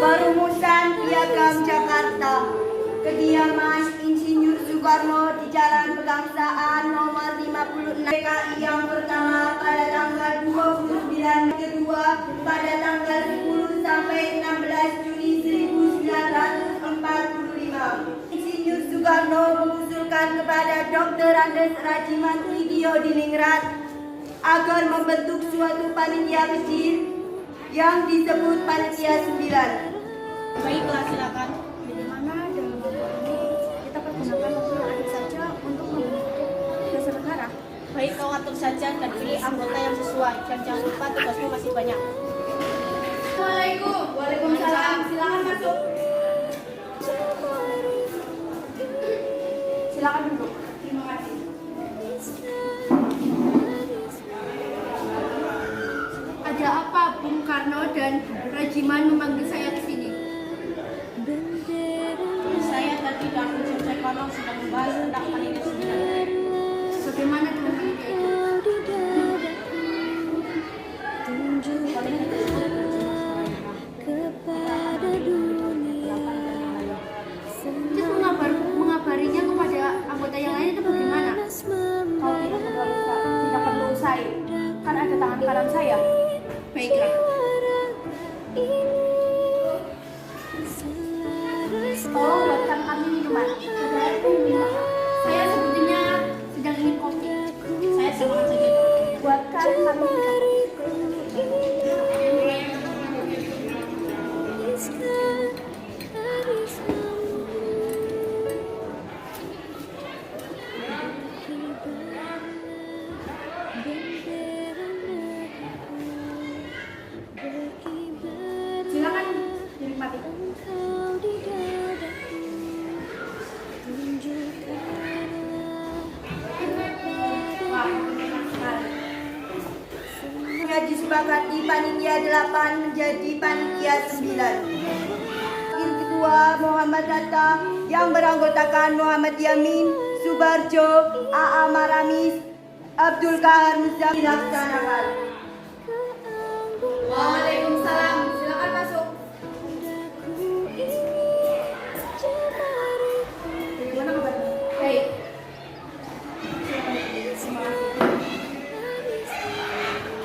Perumusan Piagam Jakarta. Kediaman Insinyur Soekarno di Jalan Pegangsaan nomor 56 PKI yang pertama pada tanggal 29, kedua pada tanggal 10 sampai 16 Juni 1945. Insinyur Soekarno mengusulkan kepada Dr. Andes Rajiman Widio Diningrat agar membentuk suatu panitia kecil yang disebut Panitia 9. Baiklah, silakan. Bagaimana dalam hal ini kita pergunakan waktu yang ada saja untuk membentuk dasar negara? Baik, kau atur saja dan pilih anggota yang sesuai. Dan jangan lupa tugasmu masih banyak. Assalamualaikum. Waalaikumsalam. Silakan masuk. Silakan duduk. Terima kasih. Ada apa Bung Karno dan Rajiman memanggil saya ke sini? Saya tadi dan Insinyur Soekarno sedang membahas tentang panitia 9. Bagaimana dengan panitia itu? Cik mengabarinya kepada anggota yang lain itu bagaimana? Kau tidak perlu saya. Kan ada tangan kanan saya. Baiklah. Tolong buatkan kami minuman. Saya sepertinya sedang ingin kopi. Saya silakan saja. Buatkan kami minuman. Silakan dinikmati. Disepakati panitia 8 menjadi panitia 9. Wakil Ketua Muhammad Hatta yang beranggotakan Muhammad Yamin, Subarjo, A.A. Maramis, Abdul Kahar Muzamil dilaksanakan. Waalaikumsalam. Silakan masuk. Bagaimana kabarnya? Baik.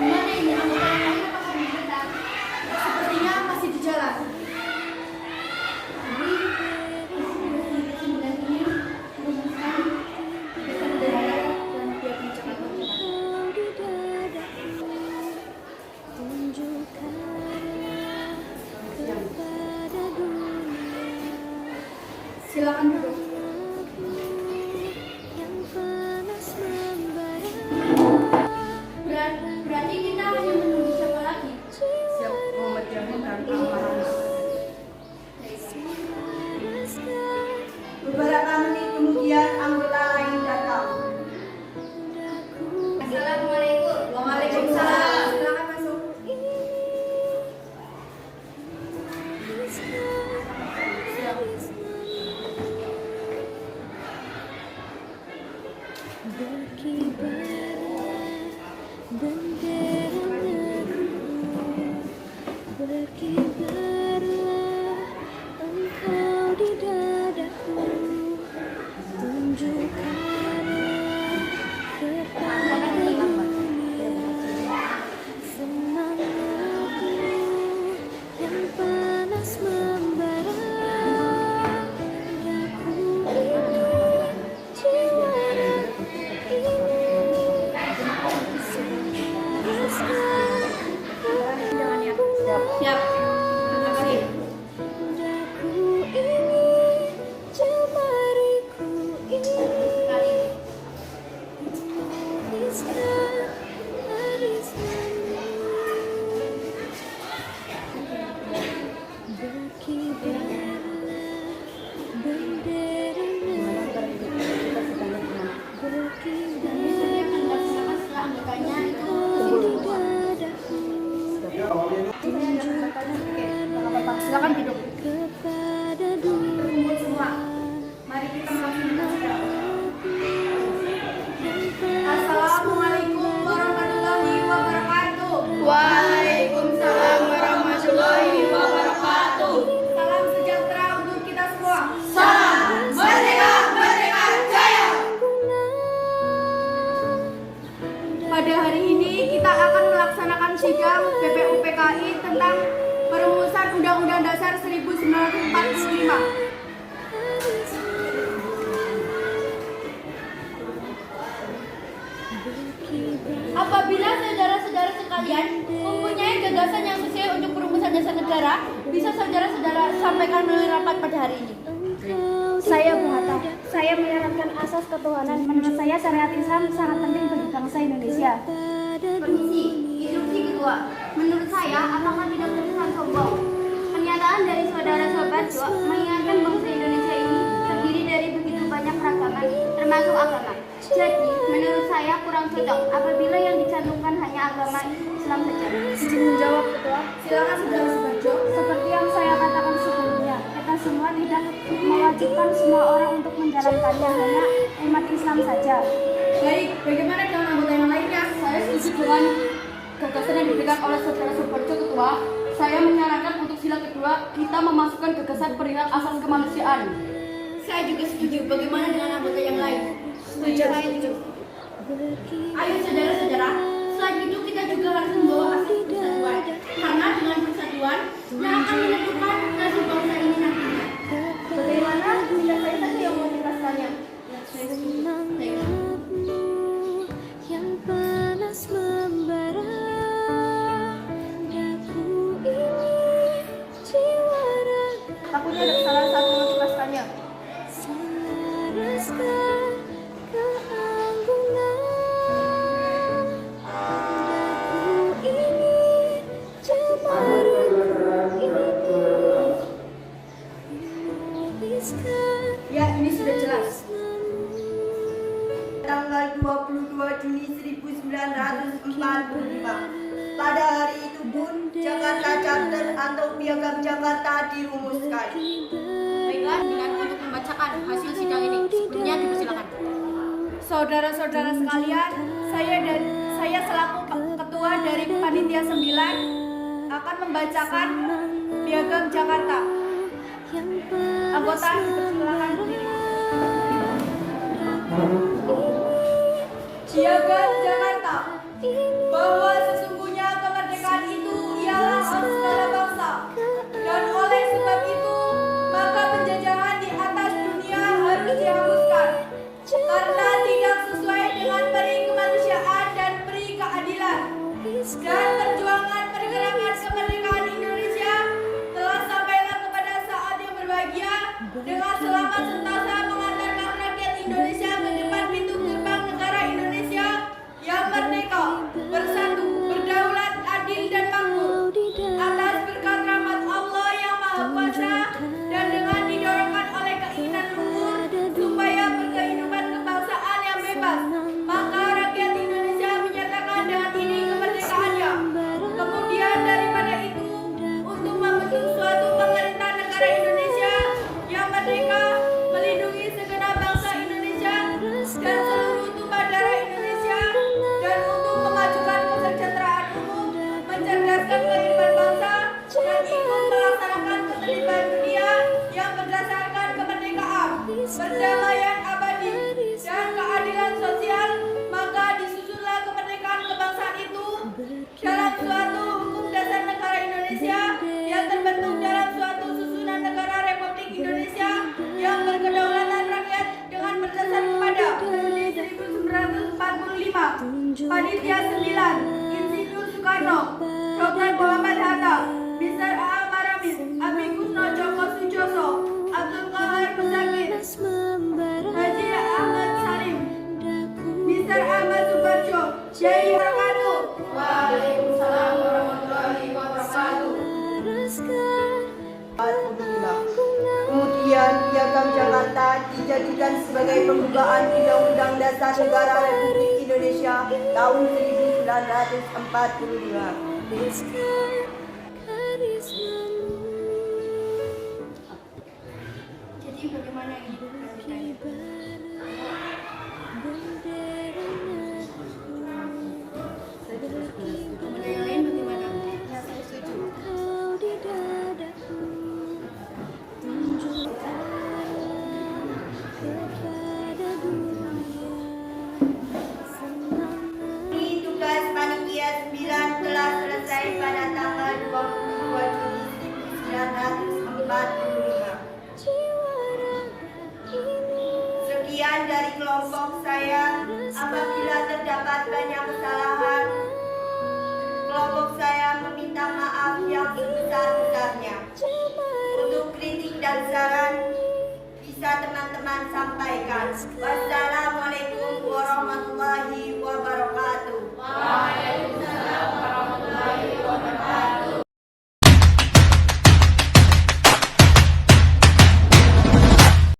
Gimana ini anggota yang lain apakah belum datang? Sepertinya masih di jalan. Jadi sembilan ini merumuskan dasar negara dan Piagam Jakarta. Silakan duduk. Berarti kita hanya menunggu siapa lagi? Siap, Muhammad Yamin dan A.A. Maramis. Beberapa menit kemudian anggota lain datang. Assalamualaikum. Waalaikumsalam. Silakan masuk. Berkibarlah engkau di dadaku, tunjukkanlah kepada dunia semangatmu yang panas membara. Daku ini, jiwa ragu ini, Siap. Terima kasih. daku ini, jemariku ini. Indonesia, sampaikan melalui rapat pada hari ini. Saya Bu Hatta. Saya menyarankan asas ketuhanan. Menurut saya syariat Islam sangat penting bagi bangsa Indonesia. Permisi, instruksi kedua. Menurut saya, apakah tidak terkesan sombong? Pernyataan dari saudara Sobarjo mengingatkan bangsa Indonesia ini terdiri dari begitu banyak keragaman, termasuk agama. Jadi, menurut saya kurang cocok apabila yang dicantumkan hanya agama Islam saja. Izin menjawab Ketua. Silakan saudara Subarjo. Seperti yang saya katakan sebelumnya, kita semua tidak mewajibkan semua orang untuk menjalankannya, hanya umat Islam saja. Baik, bagaimana dengan anggota yang lainnya? Saya setuju dengan gagasan yang diberikan oleh saudara Subarjo, Ketua. Saya menyarankan untuk sila kedua kita memasukkan gagasan perihal asas kemanusiaan. Saya juga setuju. Bagaimana dengan anggota yang lain? Setuju. Saya setuju. Ayo saudara-saudara, selain itu kita juga harus membawa asas persatuan. Karena dengan persatuan yang akan menentukan nasib bangsa ini nantinya. Bagaimana? Tidak saya saja yang mau menjelaskannya. yang panas membara, daku ini jiwa raga Takutnya ada kesalahan saat menjelaskannya. selaraskan keanggunan, daku ini cemara ini menuliskan Ya, ini sudah jelas. namun. Tanggal 22 Juni 1945. Pada hari itu pun Jakarta Charter atau Piagam Jakarta dirumuskan. Baiklah, dengan untuk membacakan hasil sidang ini, sebelumnya dipersilakan. Saudara-saudara sekalian, saya selaku ketua dari Panitia 9 akan membacakan Piagam Jakarta. Anggota dipersilakan berdiri. Piagam Jakarta, bahwa sesungguhnya kemerdekaan itu ialah hak segala bangsa, dan oleh sebab itu maka penjajahan di atas dunia harus dihapuskan, karena tidak sesuai dengan peri kemanusiaan dan peri keadilan. Dan perjuangan pergerakan kemerdekaan Indonesia telah sampailah kepada saat yang berbahagia dengan selamat sentosa mengantarkan rakyat Indonesia ke depan pintu gerbang negara Indonesia yang merdeka, bersatu, berdaulat, adil dan makmur, atas berkat rahmat Allah yang Maha Kuasa dan dengan didorongkan oleh keinginan luhur supaya berkehidupan kebangsaan yang bebas, maka rakyat Indonesia menyatakan dengan ini kemerdekaannya. Kemudian daripada itu, untuk membentuk suatu pemerintahan negara Indonesia yang merdeka, melindungi segenap bangsa Indonesia dan seluruh tumpah darah Indonesia, dan untuk memajukan kesejahteraan umum, mencerdaskan kehidupan bangsa, dan ikut melaksanakan ketertiban dunia yang berdasarkan kemerdekaan, perdamaian abadi, dan keadilan sosial, maka disusunlah kemerdekaan kebangsaan itu dalam suatu hukum dasar negara Indonesia yang terbentuk dalam suatu susunan negara Republik Indonesia yang berkedaulatan rakyat dengan berdasar kepada Juni 1945. Panitia 9, Insinyur Soekarno, Dr. Muhammad Hatta, Mr. A. Maramis, Amikus No Joko Sujoso, Abdul Qahar Muzakir, Haji Ahmad Salim, Mr. Ahmad Subarjo, Yai Harakatu. Waalaikumsalam warahmatullahi wabarakatuh. Kemudian Piagam Jakarta dijadikan sebagai pembukaan Undang-Undang Dasar Negara Republik Indonesia tahun 1945. Jadi bagaimana ini lanjutannya? Anggota yang lain bagaimana? Ya, saya setuju. Ini tugas Panitia 9 telah selesai pada tanggal 22 Juni 1945. Sekian dari kelompok saya. Apabila terdapat banyak kesalahan, kelompok saya meminta maaf yang sebesar-besarnya. Untuk kritik sampaikan. Wassalamualaikum